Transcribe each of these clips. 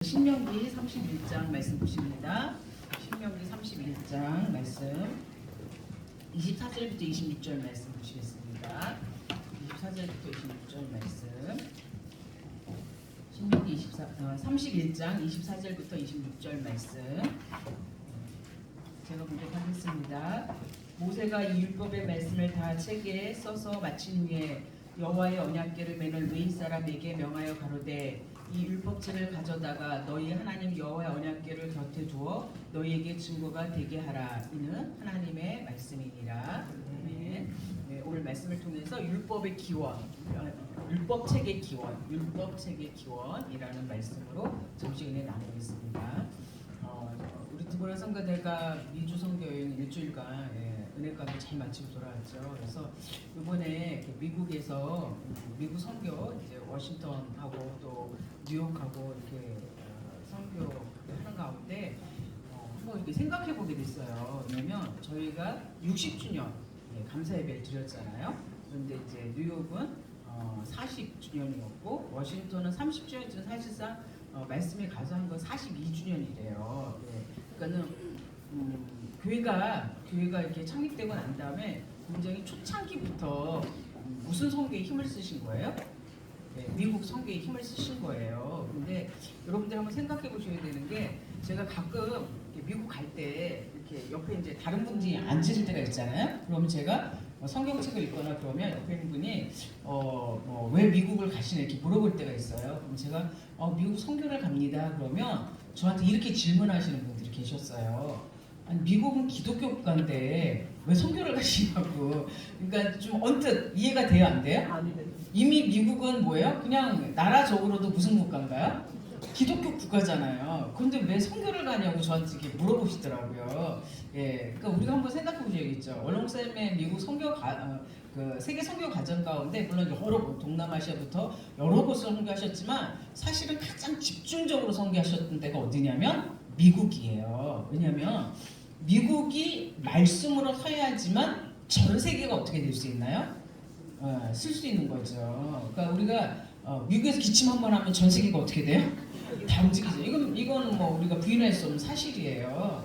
신명기 31장 말씀 보십니다. 신명기 31장 말씀 24절부터 26절 말씀 보시겠습니다. 24절부터 26절 말씀 신명기 31장 24절부터 26절 말씀 제가 공독하겠습니다. 모세가 이 율법의 말씀을 다 책에 써서 마친 후에 여호와의 언약궤를 매는 웨이 사람에게 명하여 가로되 이 율법책을 가져다가 너희 하나님 여호와의 언약궤를 곁에 두어 너희에게 증거가 되게 하라. 이는 하나님의 말씀이니라. 네. 오늘 말씀을 통해서 율법의 기원, 율법책의 기원이라는 말씀으로 잠시 은혜 나누겠습니다. 우리 드보라 성가대가 미주 선교 여행 일주일간 은혜 가운데 잘 마치고 돌아왔죠. 그래서 이번에 미국에서 미국 선교 이제 워싱턴하고 또 뉴욕하고 이렇게 선교하는 가운데 한번 이렇게 생각해 보게 됐어요. 왜냐면 저희가 60주년 감사 예배를 드렸잖아요. 그런데 이제 뉴욕은 40주년이었고 워싱턴은 30주년이지만 사실상 말씀에 가서 한 건 42주년이래요. 그러니까는 교회가 이렇게 창립되고 난 다음에 굉장히 초창기부터 무슨 선교에 힘을 쓰신 거예요? 미국 선교에 힘을 쓰신 거예요. 근데 여러분들 한번 생각해 보셔야 되는 게 제가 가끔 미국 갈 때 이렇게 옆에 이제 다른 분들이 앉으실 때가 있잖아요. 그러면 제가 성경책을 읽거나 그러면 옆에 있는 분이 왜 미국을 가시나 이렇게 물어볼 때가 있어요. 그럼 제가 미국 선교를 갑니다. 그러면 저한테 이렇게 질문하시는 분들이 계셨어요. 아니, 미국은 기독교 국가인데 왜 선교를 가시냐고. 그러니까 좀 언뜻 이해가 돼요, 안 돼요? 이미 미국은 뭐예요? 그냥 나라적으로도 무슨 국가인가요? 기독교 국가잖아요. 그런데 왜 선교를 가냐고 저한테 이렇게 물어보시더라고요. 그러니까 우리가 한번 생각해 보셔야겠죠. 얼렁쌤의 미국 선교 그 세계 선교 과정 가운데 물론 여러 곳 동남아시아부터 여러 곳을 선교하셨지만 사실은 가장 집중적으로 선교하셨던 데가 어디냐면 미국이에요. 왜냐하면 미국이 말씀으로 서야지만 전 세계가 어떻게 될 수 있나요? 쓸 수 있는 거죠. 그러니까 우리가 미국에서 기침 한번 하면 전 세계가 어떻게 돼요? 다 움직이죠. 이거는 뭐 우리가 부인할 수 없는 사실이에요.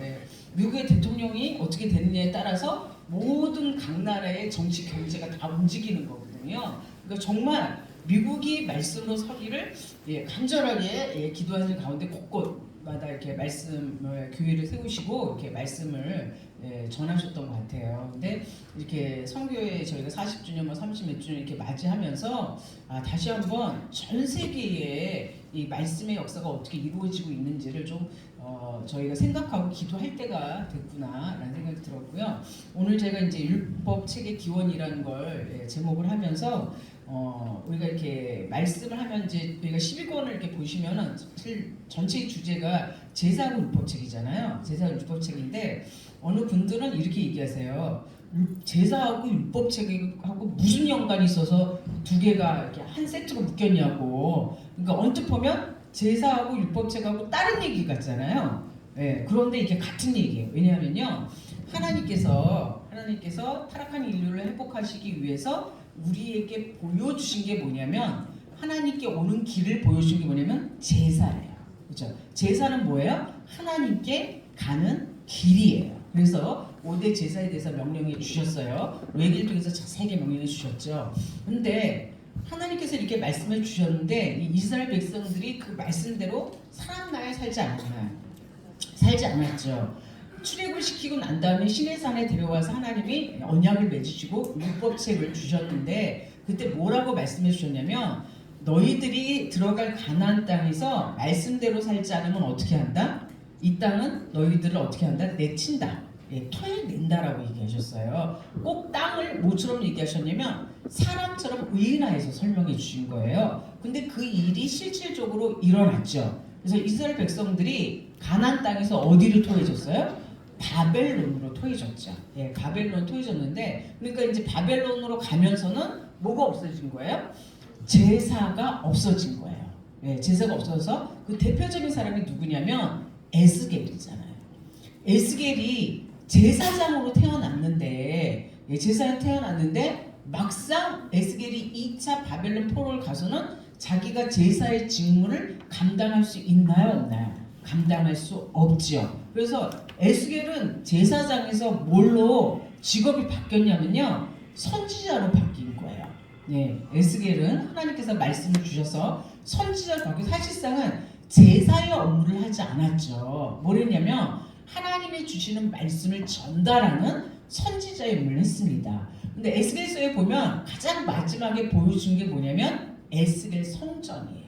미국의 대통령이 어떻게 되느냐에 따라서 모든 각 나라의 정치 경제가 다 움직이는 거거든요. 그러니까 정말 미국이 말씀으로 서기를 간절하게 기도하는 가운데 곳곳마다 이렇게 말씀을 교회를 세우시고 이렇게 말씀을 전하셨던 것 같아요. 근데 이렇게 선교회 저희가 40주년, 30몇 주년 이렇게 맞이하면서 다시 한번 전 세계에 이 말씀의 역사가 어떻게 이루어지고 있는지를 좀 저희가 생각하고 기도할 때가 됐구나라는 생각이 들었고요. 오늘 제가 이제 율법 책의 기원이라는 걸 제목을 하면서 우리가 이렇게 말씀을 하면 이제 우리가 12권을 이렇게 보시면은 사실 전체의 주제가 제사하고 율법책이잖아요. 제사하고 율법책인데 어느 분들은 이렇게 얘기하세요. 제사하고 율법책하고 무슨 연관이 있어서 두 개가 이렇게 한 세트로 묶였냐고. 그러니까 언뜻 보면 제사하고 율법책하고 다른 얘기 같잖아요. 그런데 이게 같은 얘기예요. 왜냐하면요, 하나님께서 타락한 인류를 회복하시기 위해서 우리에게 보여주신 게 뭐냐면 하나님께 오는 길을 보여주신 게 뭐냐면 제사예요. 그렇죠? 제사는 뭐예요? 하나님께 가는 길이에요. 그래서 5대 제사에 대해서 명령해 주셨어요. 레위기를 통해서 자세하게 명령해 주셨죠. 근데 하나님께서 이렇게 말씀해 주셨는데 이 이스라엘 백성들이 그 말씀대로 살았나요? 살지 않았나요? 살지 않았죠. 출애굽을 시키고 난 다음에 시내산에 데려와서 하나님이 언약을 맺으시고 율법책을 주셨는데 그때 뭐라고 말씀해 주셨냐면 너희들이 들어갈 가나안 땅에서 말씀대로 살지 않으면 어떻게 한다? 이 땅은 너희들을 어떻게 한다? 내친다. 토해낸다라고 얘기하셨어요. 꼭 땅을 뭐처럼 얘기하셨냐면 사람처럼 의인화해서 설명해 주신 거예요. 근데 그 일이 실질적으로 일어났죠. 그래서 이스라엘 백성들이 가나안 땅에서 어디로 토해졌어요? 바벨론으로 토해졌죠. 바벨론 토해졌는데 그러니까 이제 바벨론으로 가면서는 뭐가 없어진 거예요? 제사가 없어진 거예요. 제사가 없어서 그 대표적인 사람이 누구냐면 에스겔이잖아요. 에스겔이 제사장으로 태어났는데 막상 에스겔이 2차 바벨론 포로를 가서는 자기가 제사의 직무를 감당할 수 있나요, 없나요? 감당할 수 없지요. 그래서 에스겔은 제사장에서 뭘로 직업이 바뀌었냐면요, 선지자로 바뀐 거예요. 예, 에스겔은 하나님께서 말씀을 주셔서 선지자로 바뀌고 사실상은 제사의 업무를 하지 않았죠. 뭐랬냐면 하나님이 주시는 말씀을 전달하는 선지자의 업무를 했습니다. 근데 에스겔서에 보면 가장 마지막에 보여준 게 뭐냐면 에스겔 성전이에요.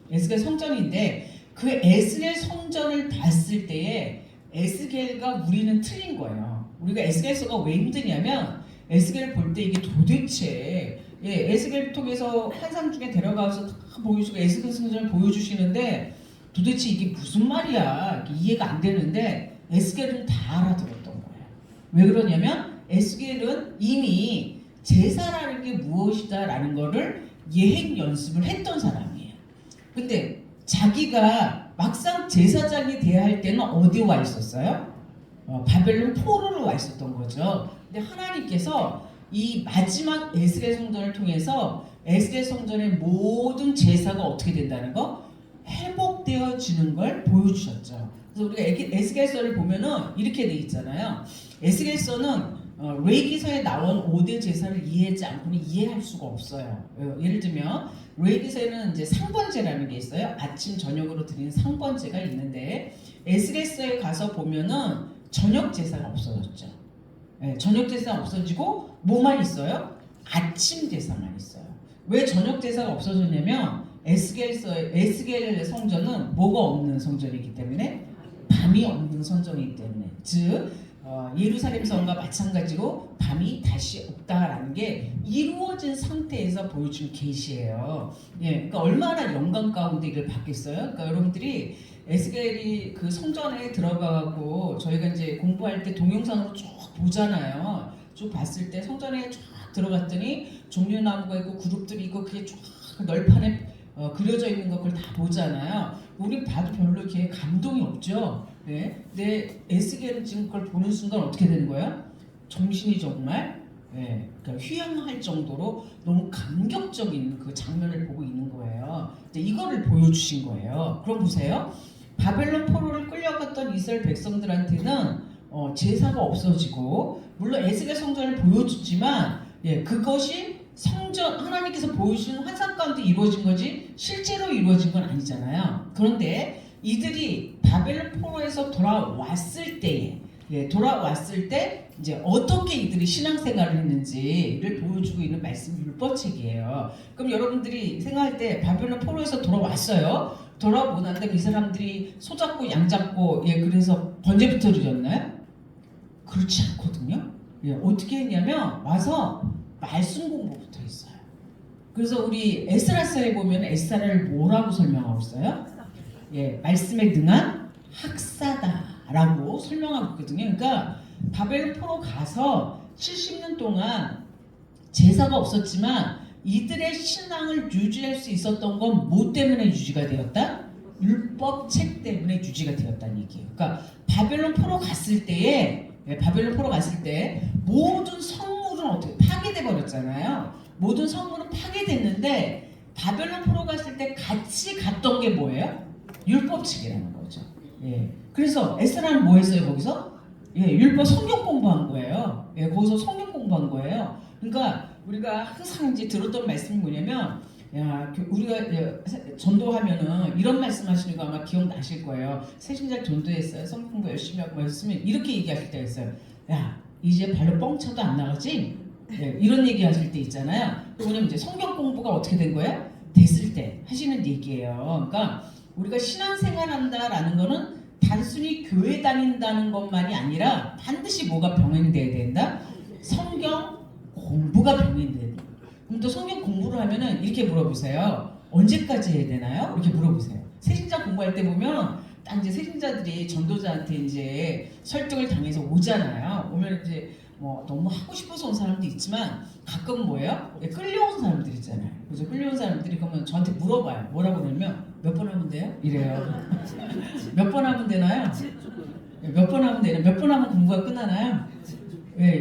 에스겔 성전인데 그 에스겔 성전을 봤을 때에 에스겔과 우리는 틀린 거예요. 우리가 에스겔서가 왜 힘드냐면 에스겔을 볼 때 이게 도대체 에스겔 통해서 환상 중에 데려가서 다 보여주고 에스겔 성전을 보여주시는데 도대체 이게 무슨 말이야 이해가 안 되는데 에스겔은 다 알아들었던 거예요. 왜 그러냐면 에스겔은 이미 제사라는 게 무엇이다 라는 거를 예행 연습을 했던 사람이에요. 근데 자기가 막상 제사장이 돼야 할 때는 어디 와 있었어요? 바벨론 포로로 와 있었던 거죠. 근데 하나님께서 이 마지막 에스겔 성전을 통해서 에스겔 성전의 모든 제사가 어떻게 된다는 거? 회복되어지는 걸 보여주셨죠. 그래서 우리가 에스겔서를 보면은 이렇게 돼 있잖아요. 에스겔서는 레위기서에 나온 5대 제사를 이해하지 않고는 이해할 수가 없어요. 예를 들면 레위기서에는 이제 상번제라는 게 있어요. 아침 저녁으로 드리는 상번제가 있는데 에스겔서에 가서 보면은 저녁 제사가 없어졌죠. 네, 저녁 제사가 없어지고 뭐만 있어요? 아침 제사만 있어요. 왜 저녁 제사가 없어졌냐면 에스겔 성전은 뭐가 없는 성전이기 때문에 밤이 없는 성전이기 때문에 즉 예루살렘 성과 마찬가지로 밤이 다시 없다라는 게 이루어진 상태에서 보여준 계시예요. 예, 그러니까 얼마나 영광 가운데 이걸 받겠어요? 그러니까 여러분들이 에스겔이 그 성전에 들어가고 저희가 이제 공부할 때 동영상으로 쭉 보잖아요. 쭉 봤을 때 성전에 쫙 들어갔더니 종려나무가 있고 그룹들이 있고 그게 쫙 널판에 그려져 있는 거 그걸 다 보잖아요. 우리 봐도 별로 이렇게 감동이 없죠. 네. 근데 에스겔은 지금 그걸 보는 순간 어떻게 되는 거야? 정신이 정말 그러니까 휘황할 정도로 너무 감격적인 그 장면을 보고 있는 거예요. 이거를 보여주신 거예요. 그럼 보세요. 바벨론 포로를 끌려갔던 이스라엘 백성들한테는 제사가 없어지고 물론 에스겔 성전을 보여주지만 그것이 성전 하나님께서 보여주신 환상 가운데 이루어진 거지 실제로 이루어진 건 아니잖아요. 그런데 이들이 바벨론 포로에서 돌아왔을 때에 돌아왔을 때 이제 어떻게 이들이 신앙생활을 했는지를 보여주고 있는 말씀 율법책이에요. 그럼 여러분들이 생각할 때 바벨론 포로에서 돌아왔어요. 돌아오고 난 다음에 이 사람들이 소 잡고 양 잡고 그래서 번제부터 드렸나요? 그렇지 않거든요. 어떻게 했냐면 와서 말씀 공부부터 했어요. 그래서 우리 에스라서에 보면 에스라를 뭐라고 설명하고 있어요? 말씀에 능한 학사다라고 설명하고 있거든요. 그러니까 바벨론 포로 가서 70년 동안 제사가 없었지만 이들의 신앙을 유지할 수 있었던 건 뭐 때문에 유지가 되었다? 율법책 때문에 유지가 되었다는 얘기예요. 그러니까 바벨론 포로 갔을 때에 바벨론 포로 갔을 때 모든 성물은 어떻게 파괴돼 버렸잖아요. 모든 성물은 파괴됐는데 바벨론 포로 갔을 때 같이 갔던 게 뭐예요? 율법책이라는 거죠. 그래서 에스라는 뭐 했어요 거기서? 율법 성경 공부한 거예요. 거기서 성경 공부한 거예요. 그러니까 우리가 항상 이제 들었던 말씀이 뭐냐면 우리가 전도하면은 이런 말씀하시는 거 아마 기억나실 거예요. 새신자 전도했어요. 성경 공부 열심히 하고 말씀이 이렇게 얘기하실 때가 있어요. 야 이제 발로 뻥쳐도 안 나가지? 이런 얘기하실 때 있잖아요. 뭐냐면 이제 성경 공부가 어떻게 된 거예요? 됐을 때 하시는 얘기예요. 그러니까 우리가 신앙생활한다라는 거는 단순히 교회 다닌다는 것만이 아니라 반드시 뭐가 병행이 돼야 된다? 성경 공부가 병행이 돼야 된다. 그럼 또 성경 공부를 하면은 이렇게 물어보세요. 언제까지 해야 되나요? 이렇게 물어보세요. 새신자 공부할 때 보면 딱 이제 새신자들이 전도자한테 이제 설득을 당해서 오잖아요. 오면 이제 뭐 너무 하고 싶어서 온 사람도 있지만 가끔 뭐예요? 끌려온 사람들 있잖아요. 그래서 끌려온 사람들이 그러면 저한테 물어봐요. 뭐라고 그러면 몇 번 하면 돼요? 이래요. 몇 번 하면 되나요? 몇 번 하면 되나요? 몇 번 하면 공부가 끝나나요?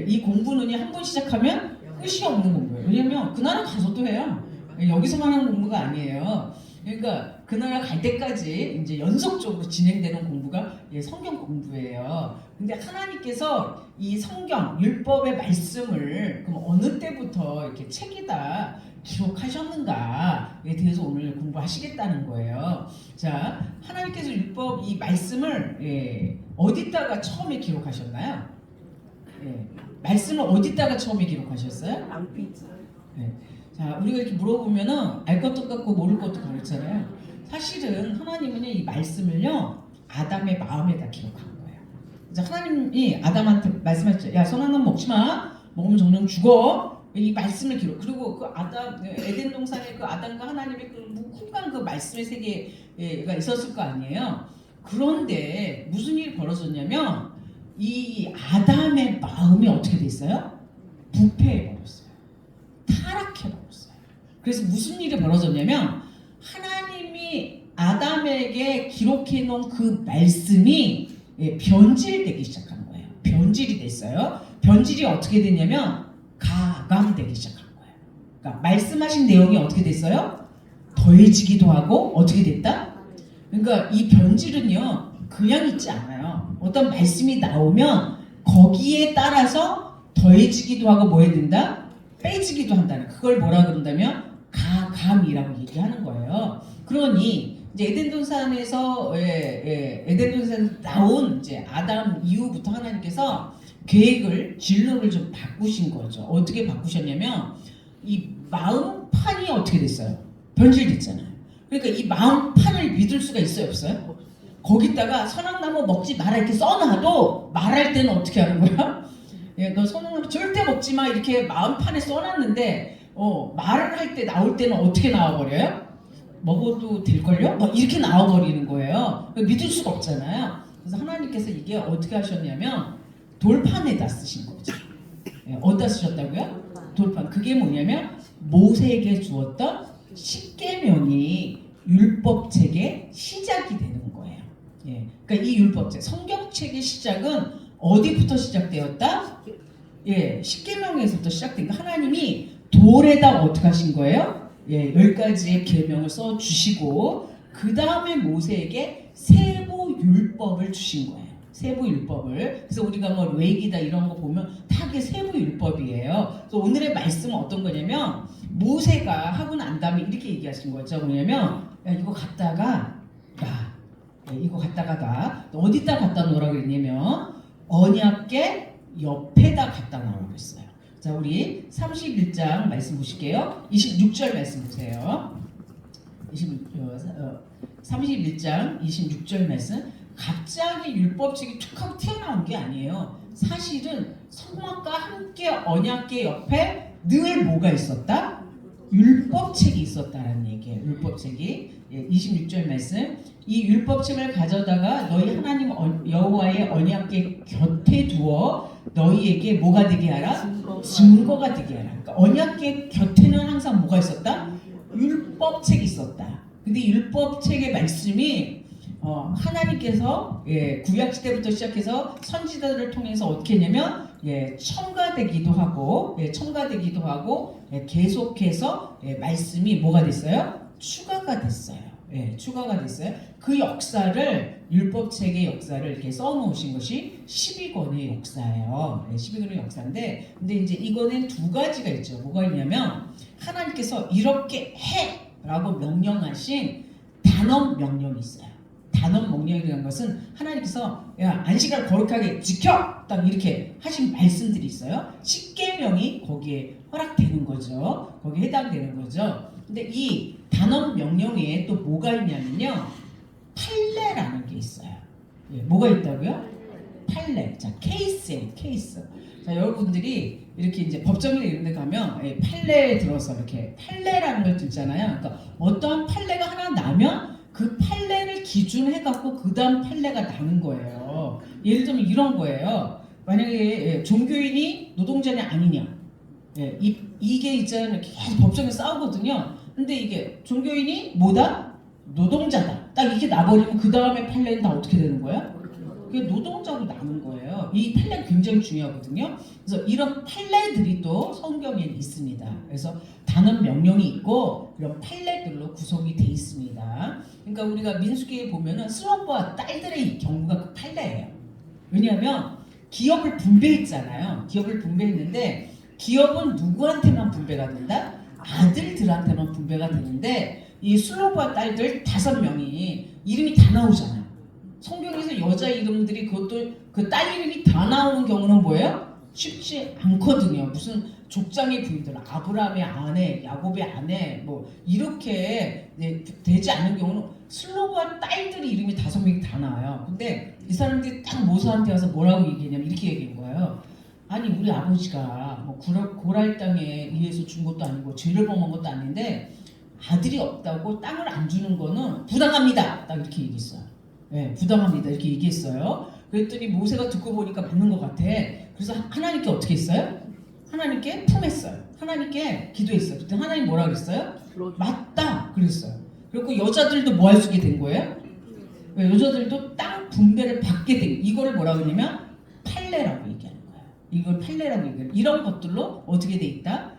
이 공부는 한 번 시작하면 끝이 없는 공부예요. 왜냐면 그날은 가서 또 해요. 여기서만 하는 공부가 아니에요. 그러니까 그 나라 갈 때까지 이제 연속적으로 진행되는 공부가 성경 공부예요. 근데 하나님께서 이 성경 율법의 말씀을 그럼 어느 때부터 이렇게 책에다 기록하셨는가에 대해서 오늘 공부하시겠다는 거예요. 자, 하나님께서 율법 이 말씀을 어디다가 처음에 기록하셨나요? 말씀을 어디다가 처음에 기록하셨어요? 낭비지. 자, 우리가 이렇게 물어보면은 알 것도 같고 모를 것도 그렇잖아요. 사실은 하나님은 이 말씀을요 아담의 마음에다 기록한 거예요. 그래서 하나님이 아담한테 말씀하셨죠. 야, 선 하나 먹지 마. 먹으면 정령 죽어. 이 말씀을 기록. 그리고 그 아담 에덴 동산에 그 아담과 하나님의 그 무궁한 그 말씀의 세계가 있었을 거 아니에요. 그런데 무슨 일이 벌어졌냐면 이 아담의 마음이 어떻게 됐어요? 부패해 버렸어요. 타락해 버렸어요. 그래서 무슨 일이 벌어졌냐면 하나님이 아담에게 기록해 놓은 그 말씀이 변질되기 시작한 거예요. 변질이 됐어요. 변질이 어떻게 됐냐면 가감되기 시작한 거예요. 그러니까 말씀하신 내용이 어떻게 됐어요? 더해지기도 하고 어떻게 됐다? 그러니까 이 변질은요 그냥 있지 않아요. 어떤 말씀이 나오면 거기에 따라서 더해지기도 하고 뭐 해야 된다? 빼지기도 한다는 그걸 뭐라 그런다면 가감이라고 얘기하는 거예요. 그러니 이제 에덴 동산에서 에덴 동산에서 나온 이제 아담 이후부터 하나님께서 계획을 진로를 좀 바꾸신 거죠. 어떻게 바꾸셨냐면 이 마음판이 어떻게 됐어요? 변질됐잖아요. 그러니까 이 마음판을 믿을 수가 있어요, 없어요? 거기다가 선악나무 먹지 마라 이렇게 써놔도 말할 때는 어떻게 하는 거야? 너 선악나무 절대 먹지 마 이렇게 마음판에 써놨는데 말을 할 때 나올 때는 어떻게 나와버려요? 먹어도 될걸요? 막 이렇게 나와버리는 거예요. 믿을 수가 없잖아요. 그래서 하나님께서 이게 어떻게 하셨냐면 돌판에다 쓰신 거죠. 어디다 쓰셨다고요? 돌판. 그게 뭐냐면 모세에게 주었던 십계명이 율법책의 시작이 되는 거예요. 그러니까 이 율법책, 성경책의 시작은 어디부터 시작되었다? 십계명에서부터 시작된 거. 하나님이 돌에다 어떻게 하신 거예요? 10가지의 계명을 써 주시고 그 다음에 모세에게 세부 율법을 주신 거예요. 세부 율법을. 그래서 우리가 뭐 레위기다 이런 거 보면 다 그게 세부 율법이에요. 그래서 오늘의 말씀은 어떤 거냐면 모세가 하고 난 다음에 이렇게 얘기하신 거죠. 뭐냐면 야 이거 갖다가 이거 갖다가 나 어디다 갖다 놓으라고 했냐면 언약궤 옆에다 갖다 놓으라고 했어요. 자, 우리 31장 말씀 보실게요. 26절 말씀 보세요. 31장 26절 말씀. 갑자기 율법책이 툭 하고 튀어나온 게 아니에요. 사실은 성막과 함께 언약궤 옆에 늘 뭐가 있었다? 율법책이 있었다라는 얘기예요. 율법책이. 26절 말씀. 이 율법책을 가져다가 너희 하나님 여호와의 언약궤 곁에 두어 너희에게 뭐가 되게 하라? 증거가 되게 하라. 그러니까 언약궤 곁에는 항상 뭐가 있었다? 율법책이 있었다. 근데 율법책의 말씀이 하나님께서 구약 시대부터 시작해서 선지자들을 통해서 어떻게 했냐면 첨가되기도 하고 계속해서 말씀이 뭐가 됐어요? 추가가 됐어요. 추가가 됐어요. 그 역사를 율법책의 역사를 이렇게 써놓으신 것이 12권의 역사예요. 12권의 역사인데, 근데 이제 이거는 두 가지가 있죠. 뭐가 있냐면 하나님께서 이렇게 해라고 명령하신 단언 명령이 있어요. 단언 명령이라는 것은 하나님께서 야 안식을 거룩하게 지켜 딱 이렇게 하신 말씀들이 있어요. 십계명이 거기에 허락되는 거죠. 거기에 해당되는 거죠. 근데 이 단언 명령에 또 뭐가 있냐면요, 판례라는 게 있어요. 뭐가 있다고요? 판례. 자, 케이스예요. 케이스. 자, 여러분들이 이렇게 이제 법정이나 이런 데 가면 판례에 들어서 이렇게 판례라는 걸 듣잖아요. 그러니까 어떠한 판례가 하나 나면 그 판례를 기준해 갖고 그 다음 판례가 나는 거예요. 예를 들면 이런 거예요. 만약에 종교인이 노동자냐 아니냐, 이게 있잖아요. 계속 법정에 싸우거든요. 근데 이게 종교인이 뭐다? 노동자다. 딱 이렇게 나버리면 그 다음에 판례는 다 어떻게 되는 거야? 그게 노동자로 남은 거예요. 이 판례 굉장히 중요하거든요. 그래서 이런 판례들이 또 성경에 있습니다. 그래서 단언 명령이 있고 이런 판례들로 구성이 돼 있습니다. 그러니까 우리가 민수기에 보면은 슬로프와 딸들의 경우가 그 판례예요. 왜냐하면 기업을 분배했잖아요. 기업을 분배했는데 기업은 누구한테만 분배가 된다? 아들들한테만 분배가 되는데 이 슬로프와 딸들 5명이 이름이 다 나오잖아요. 성경에서 여자 이름들이 그것도 그 딸 이름이 다 나오는 경우는 뭐예요? 쉽지 않거든요. 무슨 족장의 부인들, 아브라함의 아내, 야곱의 아내, 뭐 이렇게 되지 않는 경우는 슬로브와 딸들이 이름이 5명이 다 나와요. 근데 이 사람들이 딱 모세한테 와서 뭐라고 얘기했냐면 이렇게 얘기한 거예요. 아니 우리 아버지가 뭐 고랄 땅에 의해서 준 것도 아니고 죄를 범한 것도 아닌데 아들이 없다고 땅을 안 주는 거는 부당합니다. 딱 이렇게 얘기했어요. 네, 부당합니다. 이렇게 얘기했어요. 그랬더니 모세가 듣고 보니까 맞는 것 같아. 그래서 하나님께 어떻게 했어요? 하나님께 품했어요. 하나님께 기도했어요. 그때 하나님 뭐라 그랬어요? 맞다 그랬어요. 그리고 여자들도 뭐 할 수 있게 된 거예요? 여자들도 땅 분배를 받게 된 이거를 뭐라 그러냐면 판례라고 얘기하는 거예요. 이걸 판례라고 얘기해요. 이런 것들로 어떻게 돼 있다?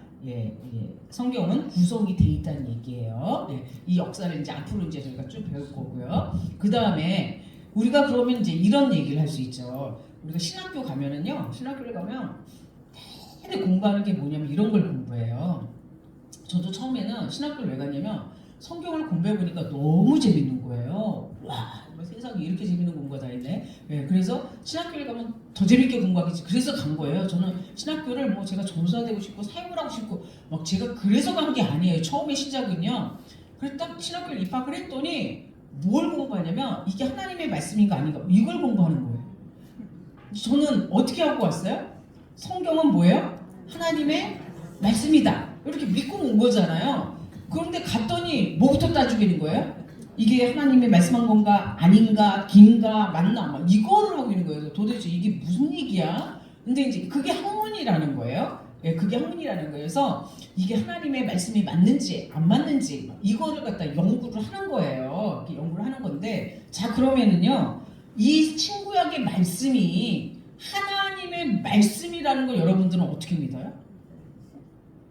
성경은 구성이 돼 있다는 얘기예요. 이 역사를 이제 앞으로 이제 저희가 쭉 배울 거고요. 그 다음에 우리가 그러면 이제 이런 얘기를 할 수 있죠. 우리가 신학교 가면은요, 신학교를 가면 내내 공부하는 게 뭐냐면 이런 걸 공부해요. 저도 처음에는 신학교를 왜 갔냐면 성경을 공부해 보니까 너무 재밌는 거예요. 와, 세상에 이렇게 재밌는 공부가 다 있네. 그래서 신학교를 가면 더 재밌게 공부하겠지. 그래서 간 거예요. 저는 신학교를 뭐 제가 전도사 되고 싶고 사역을 하고 싶고 막 제가 그래서 간 게 아니에요. 처음에 시작은요. 그래서 딱 신학교를 입학을 했더니 뭘 공부하냐면 이게 하나님의 말씀인가 아닌가 이걸 공부하는 거예요. 저는 어떻게 하고 왔어요? 성경은 뭐예요? 하나님의 말씀이다. 이렇게 믿고 온 거잖아요. 그런데 갔더니 뭐부터 따지게 된 거예요? 이게 하나님의 말씀한 건가 아닌가 긴가 맞나 막 이거를 하고 있는 거예요. 도대체 이게 무슨 얘기야? 근데 이제 그게 학문이라는 거예요. 그게 학문이라는 거예요. 그래서 이게 하나님의 말씀이 맞는지 안 맞는지 이거를 갖다 연구를 하는 거예요. 이렇게 연구를 하는 건데 자 그러면은요 이 신구약의 말씀이 하나님의 말씀이라는 걸 여러분들은 어떻게 믿어요?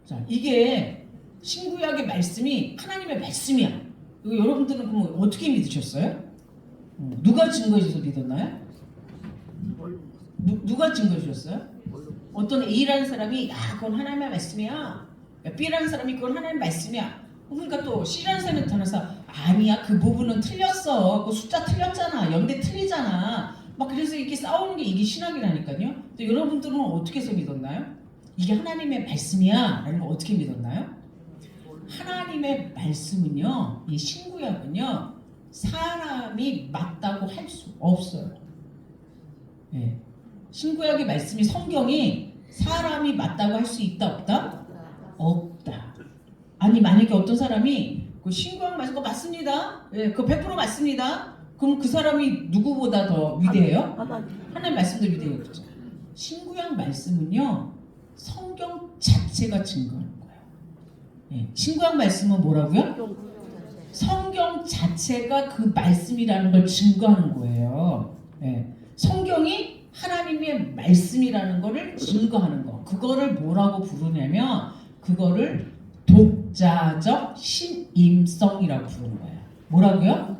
자 이게 신구약의 말씀이 하나님의 말씀이야. 이거 여러분들은 그럼 어떻게 믿으셨어요? 누가 증거해 줘서 믿었나요? 누가 증거해 주셨어요? 어떤 A라는 사람이 야 그건 하나님의 말씀이야. B라는 사람이 그건 하나님의 말씀이야. 그러니까 또 C라는 사람이 나타나서 아니야 그 부분은 틀렸어. 그 숫자 틀렸잖아. 연대 틀리잖아. 막 그래서 이렇게 싸우는 게 이게 신학이라니까요. 근데 여러분들은 어떻게 해서 믿었나요? 이게 하나님의 말씀이야 라는 걸 어떻게 믿었나요? 하나님의 말씀은요, 이 신구약은요, 사람이 맞다고 할 수 없어요. 신구약의 말씀이 성경이 사람이 맞다고 할 수 있다 없다? 없다. 아니 만약에 어떤 사람이 그 신구약 말씀 거 맞습니다. 그거 100% 맞습니다. 그럼 그 사람이 누구보다 더 위대해요? 하나님 말씀도 위대해요. 그렇죠? 신구약 말씀은요, 성경 자체가 증거하는 거예요. 신구약 말씀은 뭐라고요? 성경 자체가 그 말씀이라는 걸 증거하는 거예요. 성경이 하나님의 말씀이라는 거를 증거하는 거. 그거를 뭐라고 부르냐면 그거를 독자적 신임성이라고 부르는 거예요. 뭐라고요?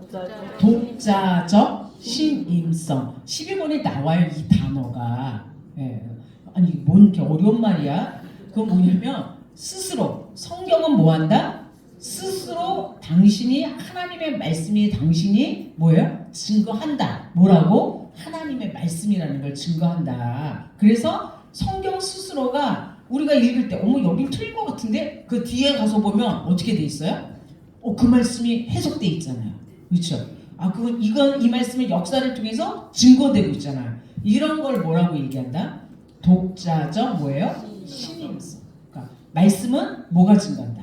독자적 신임성. 12권에 나와요 이 단어가. 아니 뭔 이렇게 어려운 말이야. 그건 뭐냐면 스스로 성경은 뭐한다? 스스로 당신이 하나님의 말씀이 당신이 뭐예요? 증거한다. 뭐라고? 하나님의 말씀이라는 걸 증거한다. 그래서 성경 스스로가 우리가 읽을 때 어머 여긴 틀린 것 같은데 그 뒤에 가서 보면 어떻게 돼 있어요? 그 말씀이 해석돼 있잖아요. 그렇죠? 그건 이 말씀의 역사를 통해서 증거되고 있잖아요. 이런 걸 뭐라고 얘기한다? 독자적 뭐예요? 신임성. 그러니까 말씀은 뭐가 증거한다?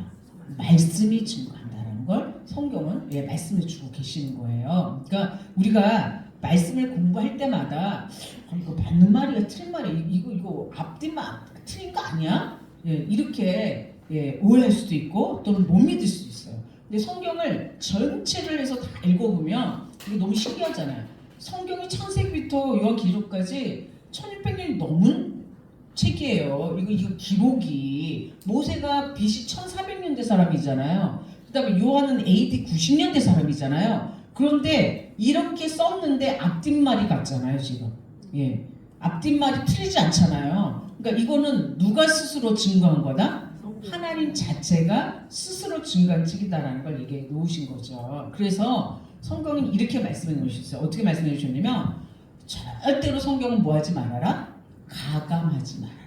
말씀이 증거한다라는 걸 성경은 말씀해 주고 계시는 거예요. 그러니까 우리가 말씀을 공부할 때마다 이거 맞는 말이야 틀린 말이야 이거 앞뒤만 틀린 거 아니야? 이렇게 오해할 수도 있고 또는 못 믿을 수도 있어요. 근데 성경을 전체를 해서 다 읽어보면 이게 너무 신기하잖아요. 성경이 창세기부터 요한계시록까지 1600년이 넘은 책이에요. 이거 기록이 모세가 BC 1400년대 사람이잖아요. 그다음에 요한은 AD 90년대 사람이잖아요. 그런데 이렇게 썼는데 앞뒷말이 같잖아요, 지금. 예. 앞뒷말이 틀리지 않잖아요. 그러니까 이거는 누가 스스로 증거한 거다? 하나님 자체가 스스로 증거한 책이다라는 걸 얘기해 놓으신 거죠. 그래서 성경은 이렇게 말씀해 놓으셨어요. 어떻게 말씀해 주셨냐면 절대로 성경은 뭐 하지 말아라? 가감하지 말아라.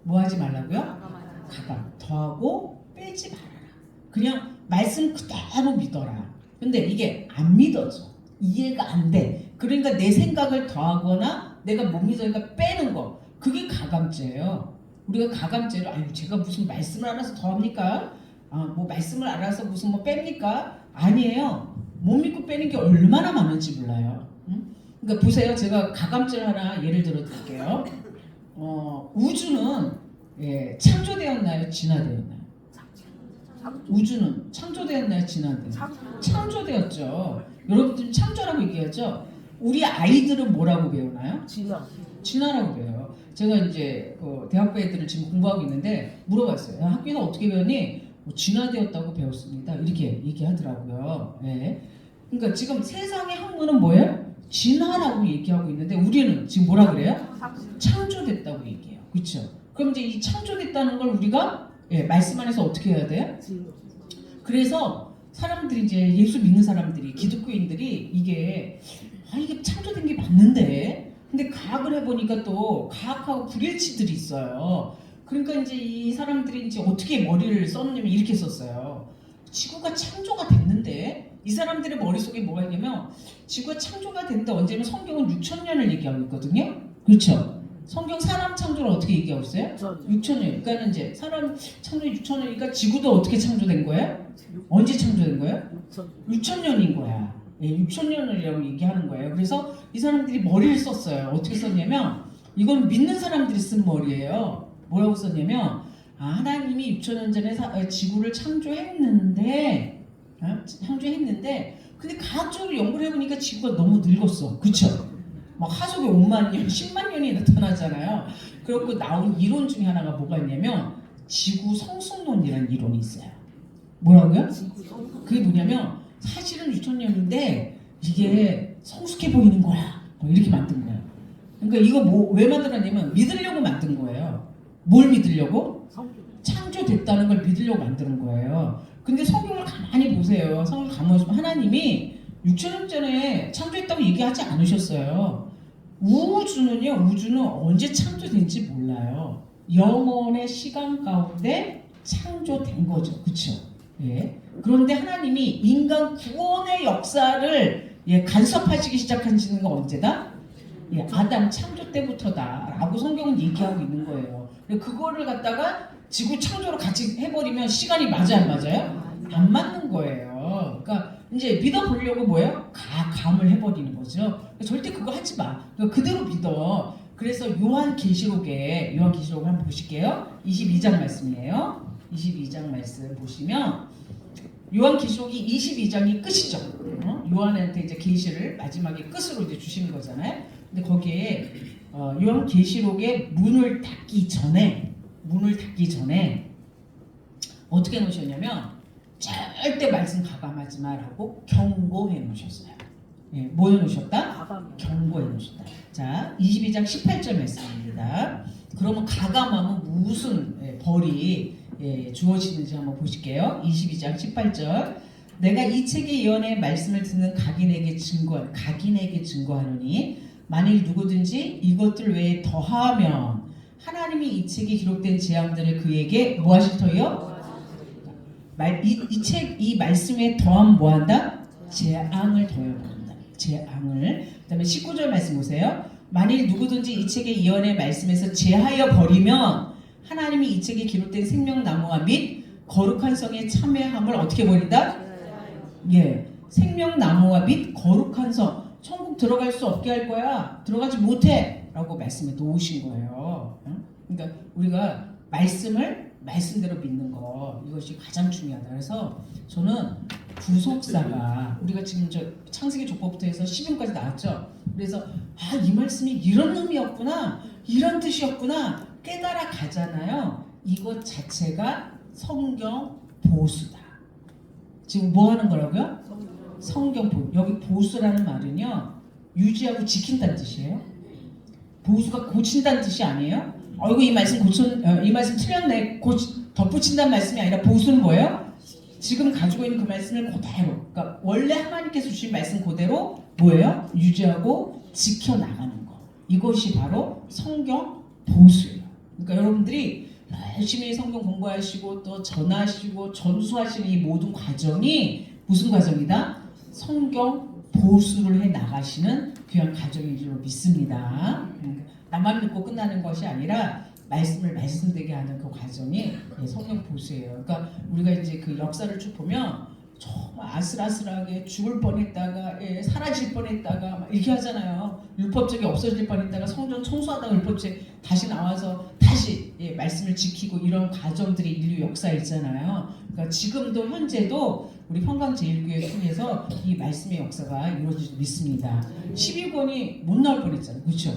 뭐 하지 말라고요? 가감. 더하고 빼지 말아라. 그냥 말씀 그대로 믿어라. 근데 이게 안 믿어져. 이해가 안 돼. 그러니까 내 생각을 더하거나 내가 못 믿으니까 빼는 거. 그게 가감죄예요. 우리가 가감죄를 아유 제가 무슨 말씀을 알아서 더합니까? 뭐 말씀을 알아서 무슨 뭐 뺍니까? 아니에요. 못 믿고 빼는 게 얼마나 많은지 몰라요. 응? 그러니까 보세요. 제가 가감죄를 하나 예를 들어 드릴게요. 우주는 창조되었나요? 진화되었나요? 우주는 창조되었나요? 진화되었나요? 창조되었죠. 여러분들 창조라고 얘기하죠. 우리 아이들은 뭐라고 배우나요? 진화라고 배워요. 제가 이제 대학교 애들을 지금 공부하고 있는데 물어봤어요. 학교에서 어떻게 배웠니? 진화되었다고 배웠습니다. 이렇게 얘기하더라고요. 네. 그러니까 지금 세상의 학문은 뭐예요? 진화라고 얘기하고 있는데 우리는 지금 뭐라 그래요? 창조됐다고 얘기해요. 그렇죠? 그럼 이제 이 창조됐다는 걸 우리가 말씀 안에서 어떻게 해야 돼요? 그래서 사람들이 이제 예수 믿는 사람들이 기독교인들이 이게 창조된 게 맞는데 근데 과학을 해보니까 또 과학하고 불일치들이 있어요. 그러니까 이제 이 사람들이 이제 어떻게 머리를 썼냐면 이렇게 썼어요. 지구가 창조가 됐는데 이 사람들의 머릿속에 뭐가 있냐면 지구가 창조가 됐는데 언제면 성경은 6,000년을 얘기하고 있거든요. 그렇죠? 성경 사람 창조를 어떻게 얘기하고 있어요? 6,000년. 그러니까 이제 사람 창조 6,000년이니까 지구도 어떻게 창조된 거예요? 언제 창조된 거예요? 6,000년인 거야. 6,000년이라고 얘기하는 거예요. 그래서 이 사람들이 머리를 썼어요. 어떻게 썼냐면 이건 믿는 사람들이 쓴 머리예요. 뭐라고 썼냐면 하나님이 6,000년 전에 지구를 창조했는데 근데 과학적으로 연구를 해보니까 지구가 너무 늙었어. 그쵸? 막 하속에 5만 년, 10만 년이 나타나잖아요. 그리고 나온 이론 중에 하나가 뭐가 있냐면 지구 성숙론이라는 이론이 있어요. 뭐라고요? 그게 뭐냐면 사실은 6,000년인데 이게 성숙해 보이는 거야. 이렇게 만든 거예요. 그러니까 이거 왜 만들었냐면 믿으려고 만든 거예요. 뭘 믿으려고? 창조됐다는 걸 믿으려고 만드는 거예요. 근데 성경을 가만히 보세요. 성경을 가만히 보시면 하나님이 6,000년 전에 창조했다고 얘기하지 않으셨어요. 우주는 언제 창조된지 몰라요. 영원의 시간 가운데 창조된 거죠. 그렇죠? 예. 그런데 하나님이 인간 구원의 역사를 간섭하시기 시작하시는 건 언제다? 아담 창조 때부터다라고 성경은 얘기하고 있는 거예요. 그거를 갖다가 지구 창조로 같이 해버리면 시간이 맞아요, 안 맞아요? 안 맞는 거예요. 그러니까 이제 믿어보려고 뭐예요? 감을 해버리는 거죠. 절대 그거 하지 마. 그대로 믿어. 그래서 요한계시록을 한번 보실게요. 22장 말씀이에요. 22장 말씀 보시면 요한계시록이 22장이 끝이죠. 요한한테 이제 계시를 마지막에 끝으로 이제 주시는 거잖아요. 근데 거기에 요한계시록의 문을 닫기 전에 어떻게 놓으셨냐면 절대 말씀 가감하지 말라고 경고해 놓으셨어요. 뭐 해 놓으셨다? 경고해 놓으셨다. 자, 22장 18절 말씀입니다. 그러면 가감하면 무슨 벌이 주어지는지 한번 보실게요. 22장 18절. 내가 이 책의 예언의 말씀을 듣는 각인에게 증거하노니 만일 누구든지 이것들 외에 더하면 하나님이 이 책에 기록된 재앙들을 그에게 뭐 하실 터요? 이 말씀에 더하면 뭐 한다? 재앙을 더해버린다. 재앙을. 그 다음에 19절 말씀 보세요. 만일 누구든지 이 책의 예언의 말씀에서 제하여 버리면 하나님이 이 책에 기록된 생명나무와 및 거룩한 성에 참여함을 어떻게 버린다? 생명나무와 및 거룩한 성. 천국 들어갈 수 없게 할 거야. 들어가지 못해. 라고 말씀해 놓으신 거예요. 그러니까 우리가 말씀대로 믿는 거 이것이 가장 중요하다. 그래서 저는 구속사가 우리가 지금 저 창세기 족보부터 해서 시편까지 나왔죠. 그래서 이 말씀이 이런 의미였구나, 이런 뜻이었구나 깨달아 가잖아요. 이것 자체가 성경 보수다. 지금 뭐 하는 거라고요? 성경 보수. 여기 보수라는 말은요, 유지하고 지킨다는 뜻이에요. 보수가 고친다는 뜻이 아니에요. 이거 이 말씀 이 말씀 틀렸네. 덧붙인다는 말씀이 아니라 보수는 뭐예요? 지금 가지고 있는 그 말씀을 그대로, 그러니까 원래 하나님께서 주신 말씀 그대로 뭐예요? 유지하고 지켜나가는 거. 이것이 바로 성경 보수예요. 그러니까 여러분들이 열심히 성경 공부하시고 또 전하시고 전수하시는 이 모든 과정이 무슨 과정이다? 성경 보수를 해 나가시는 귀한 과정인 줄 믿습니다. 나만 믿고 끝나는 것이 아니라 말씀을 말씀되게 하는 그 과정이 성경 보수예요. 그러니까 우리가 이제 그 역사를 쭉 보면 정말 아슬아슬하게 죽을 뻔했다가 사라질 뻔했다가 막 이렇게 하잖아요. 율법적이 없어질 뻔했다가 성전 청소하다가 율법적 다시 나와서 다시 말씀을 지키고 이런 과정들이 인류 역사에 있잖아요. 그러니까 지금도 현재도 우리 평강제일교회 통해서 이 말씀의 역사가 이루어질 줄 믿습니다. 12권이 못 나올 뻔했잖아요. 그렇죠?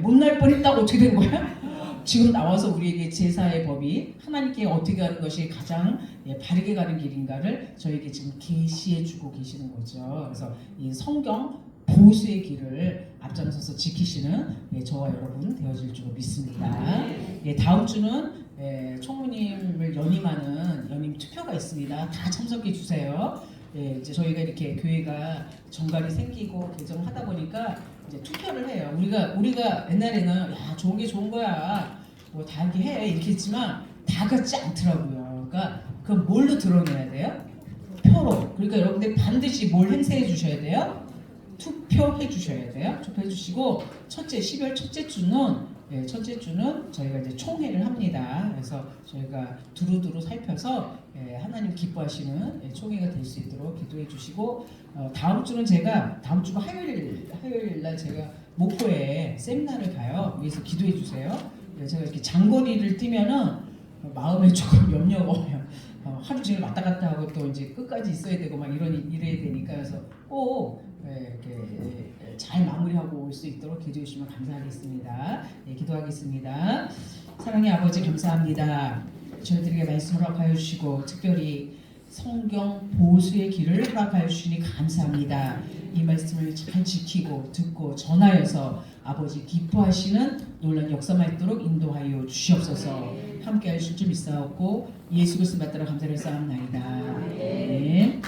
못 나올 뻔했다고 어떻게 된 거야? 지금 나와서 우리에게 제사의 법이 하나님께 어떻게 가는 것이 가장 바르게 가는 길인가를 저에게 지금 계시해 주고 계시는 거죠. 그래서 이 성경 보수의 길을 앞장서서 지키시는 저와 여러분 되어질 줄 믿습니다. 다음 주는 총무님을 연임하는 연임 투표가 있습니다. 다 참석해 주세요. 이제 저희가 이렇게 교회가 정관이 생기고 개정하다 보니까 이제 투표를 해요. 우리가 옛날에는 야 좋은 게 좋은 거야, 뭐 다 이렇게 해 이렇게 했지만 다 같지 않더라고요. 그러니까 그럼 뭘로 드러내야 돼요? 표로. 그러니까 여러분들 반드시 뭘 행사해 주셔야 돼요? 투표해 주셔야 돼요. 투표해 주시고 12월 첫째 주는 저희가 이제 총회를 합니다. 그래서 저희가 두루두루 살펴서 하나님 기뻐하시는 총회가 될 수 있도록 기도해 주시고, 다음 주는 다음 주 화요일 날 제가 목포에 세미나를 가요. 위해서 기도해 주세요. 제가 이렇게 장거리를 뛰면은 마음에 조금 염려가 와요. 하루 종일 왔다 갔다 하고 또 이제 끝까지 있어야 되고 막 이래야 되니까, 그래서 꼭 이렇게 잘 마무리하고 올 수 있도록 기도해 주시면 감사하겠습니다. 기도하겠습니다. 사랑의 아버지 감사합니다. 저희들에게 말씀을 허락하여 주시고 특별히 성경 보수의 길을 허락하여 주시니 감사합니다. 이 말씀을 잘 지키고 듣고 전하여서 아버지 기뻐하시는 놀라운 역사가 있도록 인도하여 주시옵소서. 함께 하실 줄 믿사옵고 예수 그리스도 받들어 감사를 쌓옵나이다. 네.